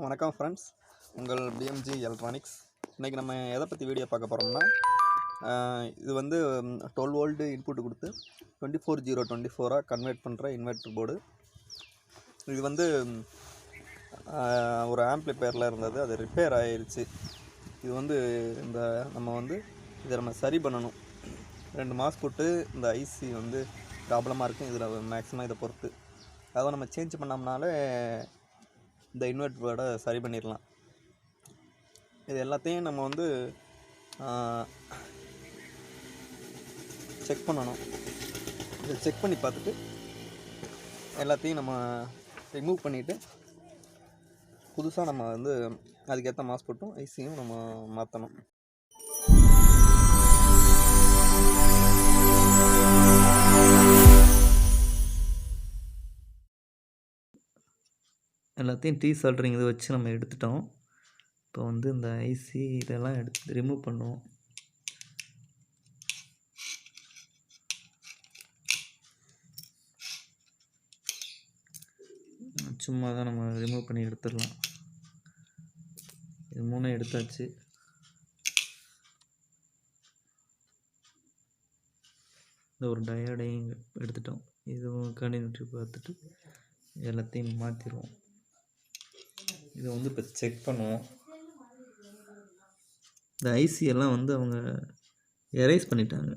வணக்கம் ஃப்ரெண்ட்ஸ், உங்கள் BMG Electronics. இன்றைக்கி நம்ம எதை பற்றி வீடியோ பார்க்க போகிறோம்னா, இது வந்து 12 வோல்ட் இன்புட் கொடுத்து 24/0/24 கன்வெர்ட் பண்ணுற இன்வெர்டர் போர்டு. இது வந்து ஒரு ஆம்ப்ளிஃபையரில் இருந்தது, அது ரிப்பேர் ஆகிருச்சு. இது வந்து இதை நம்ம சரி பண்ணணும். 2 மாதம் போட்டு இந்த ஐசி வந்து ப்ராப்ளமாக இருக்கும். இதில் மேக்ஸிமம் இதை பொறுத்து அதை நம்ம சேஞ்ச் பண்ணோம்னாலே இந்த இன்வெர்டர் போர்டை சரி பண்ணிடலாம். இது எல்லாத்தையும் நம்ம வந்து செக் பண்ணணும். இதை செக் பண்ணி பார்த்துட்டு எல்லாத்தையும் நம்ம ரிமூவ் பண்ணிவிட்டு புதுசாக நம்ம வந்து அதுக்கேற்ற மாஸ்பெட்டும் ஐசியும் நம்ம மாற்றணும். எல்லாத்தையும் டீ சால்ட்ரிங் இதை வச்சு நம்ம எடுத்துட்டோம். இப்போ வந்து இந்த ஐசி இதெல்லாம் எடுத்து ரிமூவ் பண்ணுவோம். சும்மா தான் நம்ம ரிமூவ் பண்ணி எடுத்துடலாம். இது 3 எடுத்தாச்சு. இந்த ஒரு டயோடையும் எடுத்துட்டோம். இதுவும் கண்டினியூட்டி பார்த்துட்டு எல்லாத்தையும் மாற்றிடுவோம். இதை வந்து இப்போ செக் பண்ணுவோம். இந்த ஐசி எல்லாம் வந்து அவங்க எரேஸ் பண்ணிட்டாங்க.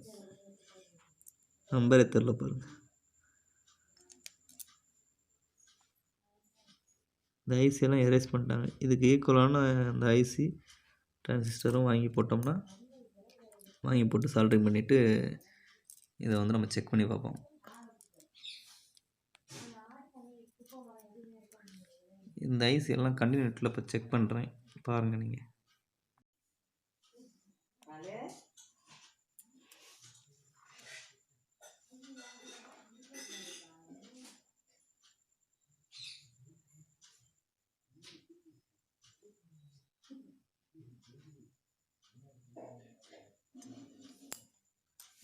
நம்பரே தெரில பாருங்க. இந்த ஐசி எல்லாம் எரேஸ் பண்ணிட்டாங்க. இதுக்கு ஈக்குவலான அந்த ஐசி டிரான்சிஸ்டரும் வாங்கி போட்டு சால்ட்ரிங் பண்ணிவிட்டு இதை வந்து நம்ம செக் பண்ணி பார்ப்போம். இந்த ஐசி எல்லாம் கண்டினியூட்டில் இப்போ செக் பண்ணுறேன், பாருங்கள் நீங்கள்.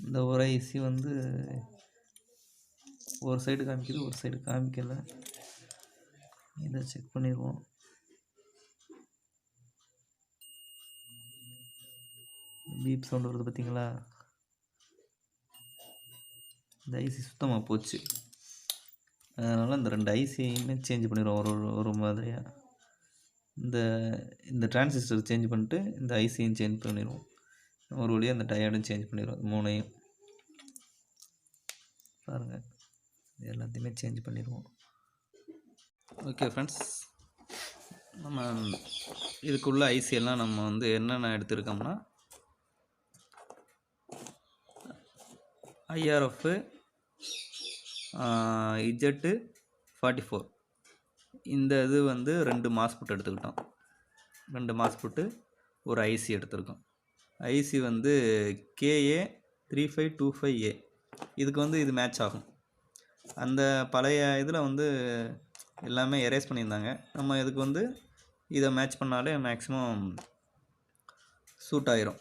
இந்த ஒரு ஐசி வந்து ஒரு சைடு காமிக்குது, ஒரு சைடு காமிக்கலை. இதை செக் பண்ணிடுவோம். பீப் சவுண்ட் வருது பார்த்தீங்களா? இந்த ஐசி சுத்தமாக போச்சு. அதனால் இந்த 2 ஐசியுமே சேஞ்ச் பண்ணிடுவோம் ஒரு மாதிரியாக. இந்த டிரான்சிஸ்டர் சேஞ்ச் பண்ணிட்டு இந்த ஐசியும் சேஞ்ச் பண்ணிடுவோம். ஒரு வழியாக இந்த டயர்டும் சேஞ்ச் பண்ணிடுவோம். 3ஐயும் பாருங்கள், இது எல்லாத்தையுமே சேஞ்ச் பண்ணிடுவோம். ஓகே ஃப்ரெண்ட்ஸ், நம்ம இதுக்குள்ள ஐசியெல்லாம் நம்ம வந்து என்னென்ன எடுத்துருக்கோம்னா, IRF Z44 இந்த இது வந்து 2 மாஸ்பெட் எடுத்துக்கிட்டோம். 2 மாஸ்பெட்டு ஒரு ஐசி எடுத்துருக்கோம். ஐசி வந்து KA3525A. இதுக்கு வந்து இது மேட்ச் ஆகும். அந்த பழைய இதில் வந்து எல்லாமே எரேஸ் பண்ணியிருந்தாங்க. நம்ம இதுக்கு வந்து இதை மேட்ச் பண்ணாலே மேக்ஸிமம் சூட் ஆகிரும்.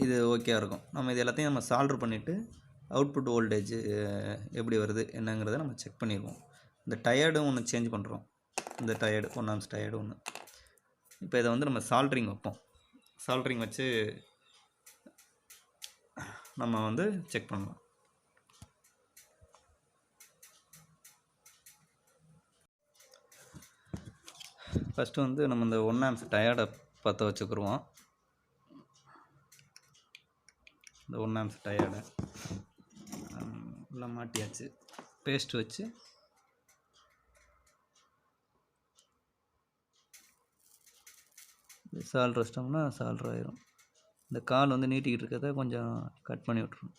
இது ஓகே இருக்கும். நம்ம இது எல்லாத்தையும் நம்ம சால்டர் பண்ணிவிட்டு அவுட்புட் வோல்டேஜ் எப்படி வருது என்னங்கிறத நம்ம செக் பண்ணிடுவோம். இந்த டயர்டும் ஒன்று சேஞ்ச் பண்ணுறோம். இந்த டயர்டு 1 ஆம்ஸ் டயர்டு ஒன்று. இப்போ இதை வந்து நம்ம சால்ட்ரிங் வைப்போம். சால்ட்ரிங் வச்சு நம்ம வந்து செக் பண்ணலாம். ஃபஸ்ட்டு வந்து நம்ம இந்த 1 ஆம்ஸ் டயர்டை பற்ற வச்சுக்கிடுவோம். இந்த 1 ஆம்ஸ் டயர்டை உள்ள மாட்டியாச்சு. பேஸ்ட் வச்சு சால்ட்ரு வச்சிட்டோம்னா சால்ட்ரு ஆயிரும். இந்த கால் வந்து நீட்டிக்கிட்டு இருக்கிறத கொஞ்சம் கட் பண்ணி விட்ருணும்.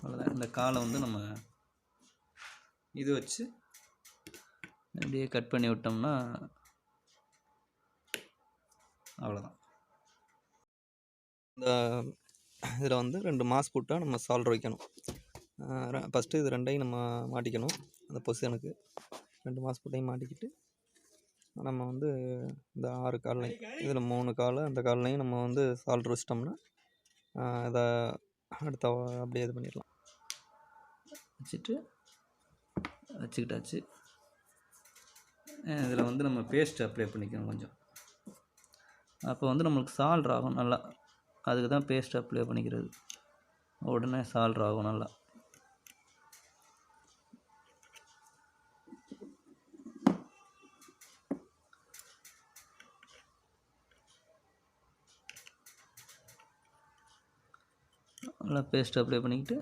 அவ்வளோதான். இந்த காலை வந்து நம்ம இது வச்சு அப்படியே கட் பண்ணி விட்டோம்னா அவ்வளோதான். இந்த இதில் வந்து 2 மாஸ்பெட்டாக நம்ம சால்டர் வைக்கணும். ஃபஸ்ட்டு இது 2ஐயும் நம்ம மாட்டிக்கணும். அந்த பொசிஷனுக்கு 2 மாஸ்பெட்டையும் மாட்டிக்கிட்டு நம்ம வந்து இந்த 6 கால்லையும் இதில் 3 கால் அந்த கால்லையும் நம்ம வந்து சால்டர் வச்சிட்டோம்னா இதை அடுத்த அப்படியே இது பண்ணிடலாம். வச்சுக்கிட்டாச்சு. இதில் வந்து நம்ம பேஸ்ட் அப்ளை பண்ணிக்கணும் கொஞ்சம். அப்போ வந்து நம்மளுக்கு சால்ட்ரு ஆகும் நல்லா. அதுக்கு தான் பேஸ்ட் அப்ளை பண்ணிக்கிறது. உடனே சால்ட்ரு ஆகும் நல்லா. நல்லா பேஸ்ட் அப்ளை பண்ணிக்கிட்டு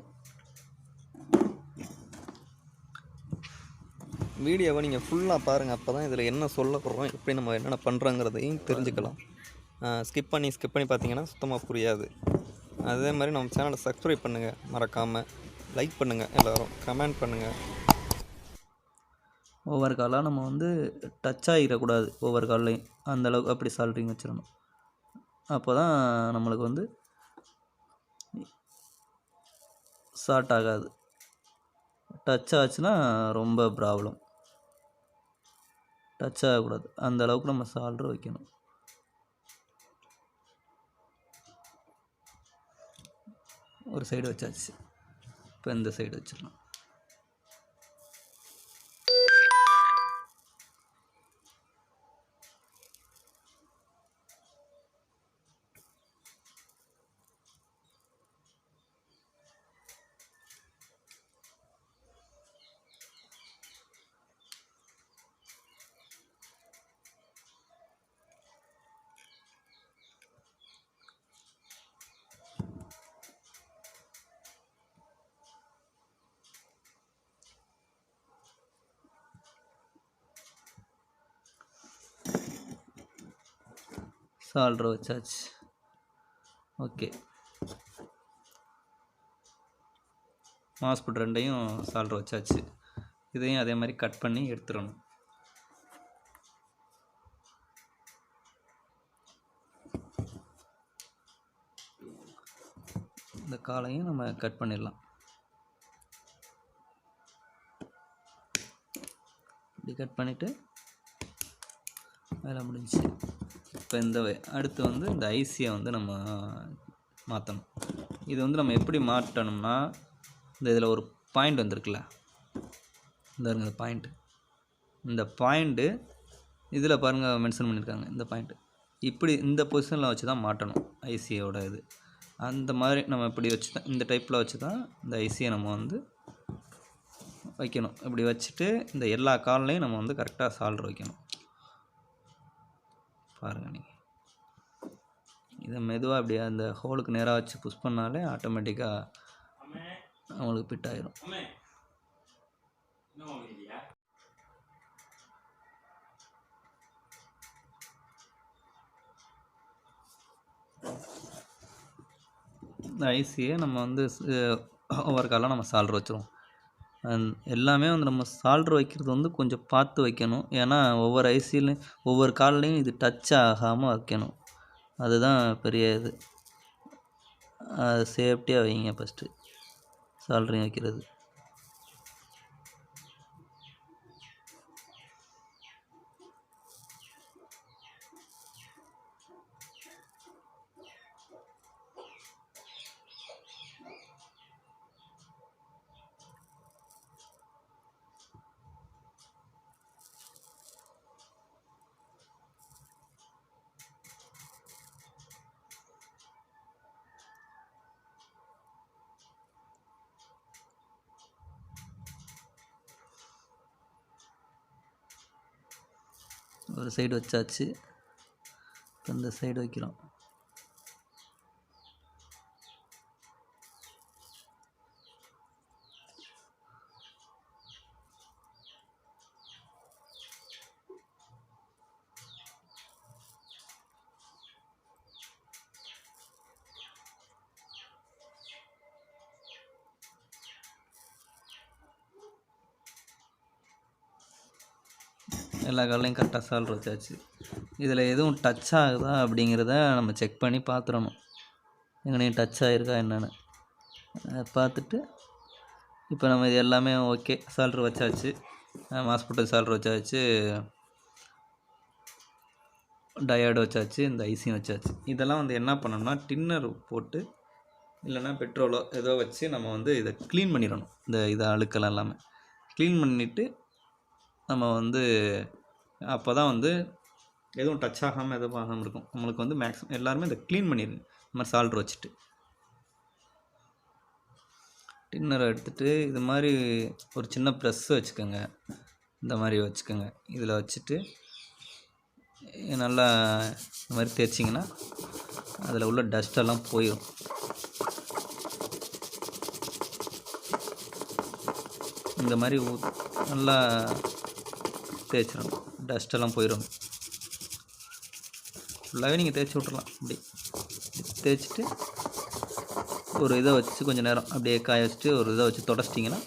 வீடியோவை நீங்கள் ஃபுல்லாக பாருங்கள். அப்போ தான் இதில் என்ன சொல்ல போகிறோம், எப்படி நம்ம என்னென்ன பண்ணுறோங்கிறதையும் தெரிஞ்சுக்கலாம். ஸ்கிப் பண்ணி பார்த்தீங்கன்னா சுத்தமாக புரியாது. அதே மாதிரி நம்ம சேனலை சப்ஸ்கிரைப் பண்ணுங்கள் மறக்காமல். லைக் பண்ணுங்கள், எல்லோரும் கமெண்ட் பண்ணுங்கள். ஒவ்வொரு காலாக நம்ம வந்து டச் ஆகிடக்கூடாது. ஒவ்வொரு கால்லையும் அந்தளவுக்கு அப்படி சால்ட்ரிங் வச்சிடணும். அப்போ தான் நம்மளுக்கு வந்து ஷார்ட் ஆகாது. டச் ஆச்சுன்னா ரொம்ப ப்ராப்ளம். டச் ஆகக்கூடாது. அந்த அளவுக்கு நம்ம சால்ட்ரு வைக்கணும். ஒரு சைடு வச்சாச்சு. இப்போ இந்த சைடு வச்சிடலாம். சால்ட்ரு வச்சாச்சு. ஓகே. மாஸ்பெட் ரெண்டையும் சால்ட்ரு வச்சாச்சு. இதையும் அதே மாதிரி கட் பண்ணி எடுத்துடணும். இந்த காலையும் நம்ம கட் பண்ணிடலாம். இப்படி கட் பண்ணிவிட்டு வேலை முடிஞ்சிச்சு. இப்போ அடுத்து வந்து இந்த ஐசியை வந்து நம்ம மாற்றணும். இது வந்து நம்ம எப்படி மாற்றணும்னா, இதில் ஒரு பாயிண்ட் வந்திருக்குல்ல, இந்த பாயிண்ட்டு இதில் பாருங்கள் மென்ஷன் பண்ணியிருக்காங்க. இந்த பாயிண்ட்டு இப்படி இந்த பொசிஷனில் வச்சு தான் மாட்டணும் ஐசியோட இது. அந்த மாதிரி நம்ம இப்படி வச்சு தான், இந்த டைப்பில் வச்சு தான் இந்த ஐசியை நம்ம வந்து வைக்கணும். இப்படி வச்சுட்டு இந்த எல்லா கால்லையும் நம்ம வந்து கரெக்டாக சால்ட்ரு வைக்கணும். பாருங்கள், நீங்கள் இதை மெதுவாக அப்படியே அந்த ஹோலுக்கு நேராக வச்சு புஷ் பண்ணாலே ஆட்டோமேட்டிக்காக அவங்களுக்கு ஃபிட் ஆகிரும். இந்த ஐசியை நம்ம வந்து ஒவ்வொரு காலம் நம்ம சால்ட்ரு வச்சுருவோம். எல்லாமே வந்து நம்ம சால்ட்ரு வைக்கிறது வந்து கொஞ்சம் பார்த்து வைக்கணும். ஏன்னா ஒவ்வொரு ஐசிலையும் ஒவ்வொரு கால்லையும் இது டச் ஆகாமல் வைக்கணும். அதுதான் பெரிய இது. அது சேஃப்டியாக வைங்க ஃபஸ்ட்டு சால்ட்ரிங் வைக்கிறது. ஒரு சைடு வச்சாச்சு. இப்போ இந்த சைடு வைக்கிறோம். எல்லா கால்லையும் கரெக்டாக சால்ட்ரு வச்சாச்சு. இதில் எதுவும் டச் ஆகுதா அப்படிங்கிறத நம்ம செக் பண்ணி பார்த்துடணும். எங்கனையும் டச் ஆகிருக்கா என்னென்னு பார்த்துட்டு, இப்போ நம்ம இது எல்லாமே ஓகே. சால்ட்ரு வச்சாச்சு, மாஸ்பெட் சால்ட்ரு வச்சாச்சு, டயோடு வச்சாச்சு, இந்த ஐசியும் வச்சாச்சு. இதெல்லாம் வந்து என்ன பண்ணணும்னா டின்னர் போட்டு இல்லைன்னா பெட்ரோலோ ஏதோ வச்சு நம்ம வந்து இதை க்ளீன் பண்ணிடணும். இதை அழுக்கெல்லாம் இல்லாமல் க்ளீன் பண்ணிவிட்டு நம்ம வந்து அப்போ தான் வந்து எதுவும் டச் ஆகாமல் எதுவும் ஆகாமல் இருக்கும். நம்மளுக்கு வந்து மேக்ஸிமம் எல்லாருமே இதை க்ளீன் பண்ணிடுங்க. இந்த மாதிரி சால்ட்ரு வச்சுட்டு டின்னரை எடுத்துகிட்டு இது மாதிரி ஒரு சின்ன ப்ரெஸ் வச்சுக்கோங்க. இந்த மாதிரி வச்சுக்கோங்க. இதில் வச்சுட்டு நல்லா இந்த மாதிரி தேய்ச்சிங்கன்னா அதில் உள்ள டஸ்ட்டெல்லாம் போயிடும். இந்த மாதிரி நல்லா தேய்ச்சிடணும். டஸ்ட்டெல்லாம் போயிடும். ஃபுல்லாகவே நீங்கள் தேய்ச்சி விட்றலாம். அப்படி தேய்ச்சிட்டு ஒரு இதை வச்சு கொஞ்சம் நேரம் அப்படியே காய வச்சுட்டு ஒரு இதை வச்சு தொடச்சிட்டிங்கன்னா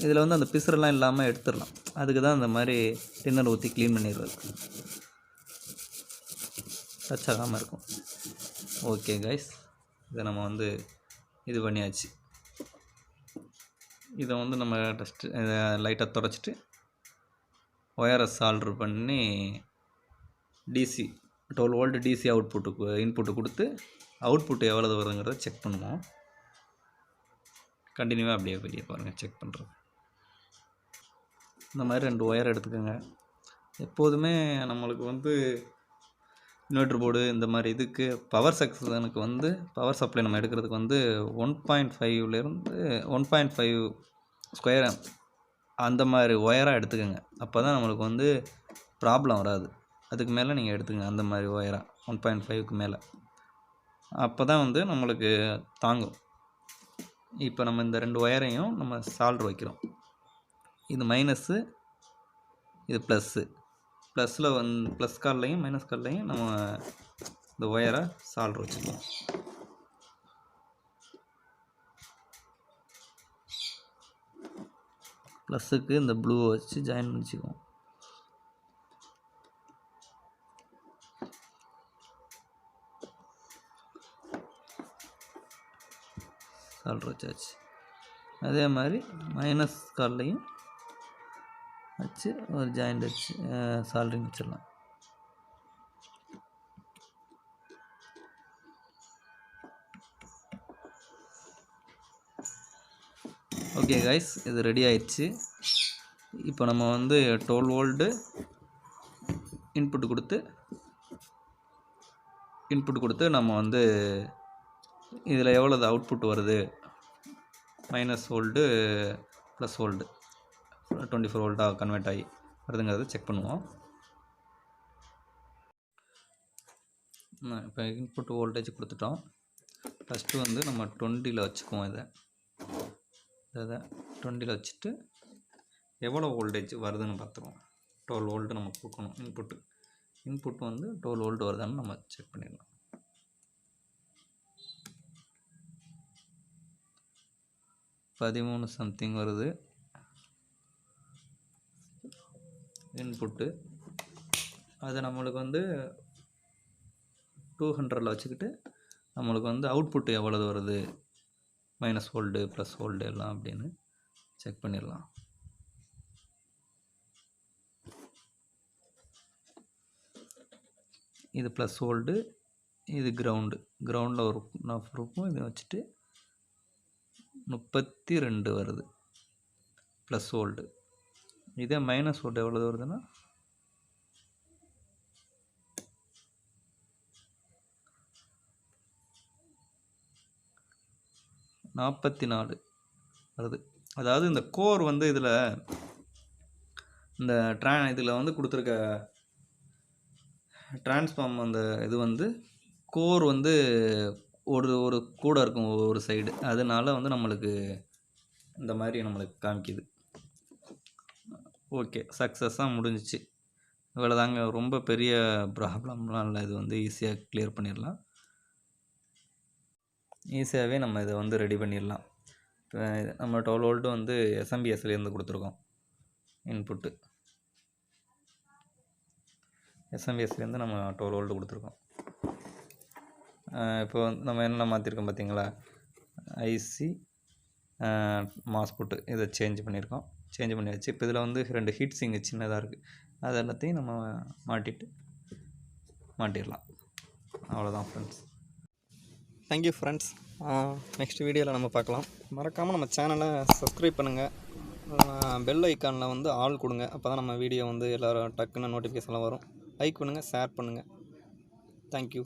இதில் வந்து அந்த பிசுரெல்லாம் இல்லாமல் எடுத்துடலாம். அதுக்கு தான் இந்த மாதிரி டின்னர் ஊற்றி க்ளீன் பண்ணிடுறது, டச் ஆகாமல் இருக்கும். ஓகே கைஸ், இதை நம்ம வந்து இது பண்ணியாச்சு. இதை வந்து நம்ம டஸ்ட்டு இதை லைட்டாக தொடச்சிட்டு ஒயர்எஸ் ஆல்ட்ரு பண்ணி டிசி 12 வோல்ட் டிசி இன்புட்டு கொடுத்து அவுட்புட் எவ்வளோ வருங்கிறத செக் பண்ணுவோம். கண்டினியூவாக அப்படியே வெளியே பாருங்கள், செக் பண்ணுறது. இந்த மாதிரி 2 ஒயர் எடுத்துக்கோங்க. எப்போதுமே நம்மளுக்கு வந்து இன்வெர்ட்ரு போர்டு இந்த மாதிரி இதுக்கு பவர் செக்ஷனுக்கு வந்து பவர் சப்ளை நம்ம எடுக்கிறதுக்கு வந்து 1.5லேருந்து 1.5 ஸ்கொயர் அந்த மாதிரி ஒயராக எடுத்துக்கோங்க. அப்போ தான் நம்மளுக்கு வந்து ப்ராப்ளம் வராது. அதுக்கு மேலே நீங்கள் எடுத்துக்கங்க, அந்த மாதிரி ஒயராக 1.5க்கு மேலே. அப்போ தான் வந்து நம்மளுக்கு தாங்கும். இப்போ நம்ம இந்த 2 ஒயரையும் நம்ம சால்ட்ரு வைக்கிறோம். இது மைனஸு, இது ப்ளஸ்ஸு. ப்ளஸில் ப்ளஸ் கார்ட்லையும் மைனஸ் கார்ட்லையும் நம்ம இந்த ஒயரை சால்ட்ரு வச்சுக்கலாம். ப்ளஸ்ஸுக்கு இந்த ப்ளூவை வச்சு ஜாயின் பண்ணிச்சுக்குவோம். சால்ட்ரு வச்சாச்சு. அதே மாதிரி மைனஸ் கார்ட்லையும் வச்சு ஒரு ஜாயிண்ட் வச்சு சால்ட்ரிங் வச்சிடலாம். ஓகே கைஸ், இது ரெடி ஆயிடுச்சு. இப்போ நம்ம வந்து 12 வோல்ட்டு இன்புட்டு கொடுத்து நம்ம வந்து இதில் எவ்வளோது அவுட்புட் வருது, மைனஸ் வோல்ட்டு ப்ளஸ் வோல்ட்டு 24 வோல்ட்டாக கன்வெர்ட் ஆகி வருதுங்கிறத செக் பண்ணுவோம். இப்போ இன்புட் வோல்டேஜ் கொடுத்துட்டோம். ஃபஸ்ட்டு வந்து நம்ம 20ல் வச்சுக்குவோம். இதை 20ல் வச்சுட்டு எவ்வளோ வோல்டேஜ் வருதுன்னு பார்த்துருவோம். 12 வோல்ட்டு நம்ம கொடுக்கணும். இன்புட் வந்து 12 வோல்ட் வருதான்னு நம்ம செக் பண்ணிடலாம். $13 சம்திங் வருது இன்புட்டு. அதை நம்மளுக்கு வந்து 200ல் வச்சுக்கிட்டு நம்மளுக்கு வந்து அவுட்புட் எவ்வளவு வருது, மைனஸ் வோல்ட்டு ப்ளஸ் வோல்ட்டு எல்லாம் அப்படின்னு செக் பண்ணிடலாம். இது ப்ளஸ் வோல்ட்டு, இது கிரவுண்டில் ஒரு இருக்கும். இதை வச்சுட்டு 32 வருது ப்ளஸ் வோல்ட்டு. இதே மைனஸ் வோல்ட் எவ்வளோ வருதுன்னா 44 வருது. அதாவது இந்த கோர் வந்து இதில் இந்த இதில் வந்து கொடுத்துருக்க டிரான்ஸ்ஃபார்ம் அந்த இது வந்து கோர் வந்து ஒரு கூட இருக்கும் ஒரு சைடு. அதனால வந்து நம்மளுக்கு இந்த மாதிரி நம்மளுக்கு காமிக்குது. ஓகே, சக்ஸஸாக முடிஞ்சிச்சு. இவ்வளோதாங்க, ரொம்ப பெரிய ப்ராப்ளம்லாம் இல்லை. இது வந்து ஈஸியாக கிளியர் பண்ணிடலாம். ஈஸியாகவே நம்ம இதை வந்து ரெடி பண்ணிடலாம். இப்போ நம்ம 12 வோல்ட்டு வந்து எஸ்எம்பிஎஸ்லேருந்து கொடுத்துருக்கோம். இன்புட்டு எஸ்எம்பிஎஸ்லேருந்து நம்ம 12 வோல்ட்டு கொடுத்துருக்கோம். இப்போ நம்ம என்ன மாற்றிருக்கோம் பார்த்தீங்களா, ஐசி மாஸ்புட்டு இதை சேஞ்ச் பண்ணியிருக்கோம். சேஞ்ச் பண்ணியாச்சு. இப்போ இதில் வந்து 2 ஹீட் சிங்கு சின்னதாக இருக்குது. அது எல்லாத்தையும் நம்ம மாட்டிட்டு மாட்டிடலாம். அவ்வளோதான் ஃப்ரெண்ட்ஸ். Thank you friends. நெக்ஸ்ட் வீடியோவில் நம்ம பார்க்கலாம். மறக்காமல் நம்ம சேனலை சப்ஸ்கிரைப் பண்ணுங்கள். பெல் ஐக்கானில் வந்து ஆல் கொடுங்க. அப்போ தான் நம்ம வீடியோ வந்து எல்லோரும் டக்குன்னு நோட்டிஃபிகேஷன்லாம் வரும். லைக் பண்ணுங்கள், ஷேர் பண்ணுங்கள். தேங்க்யூ.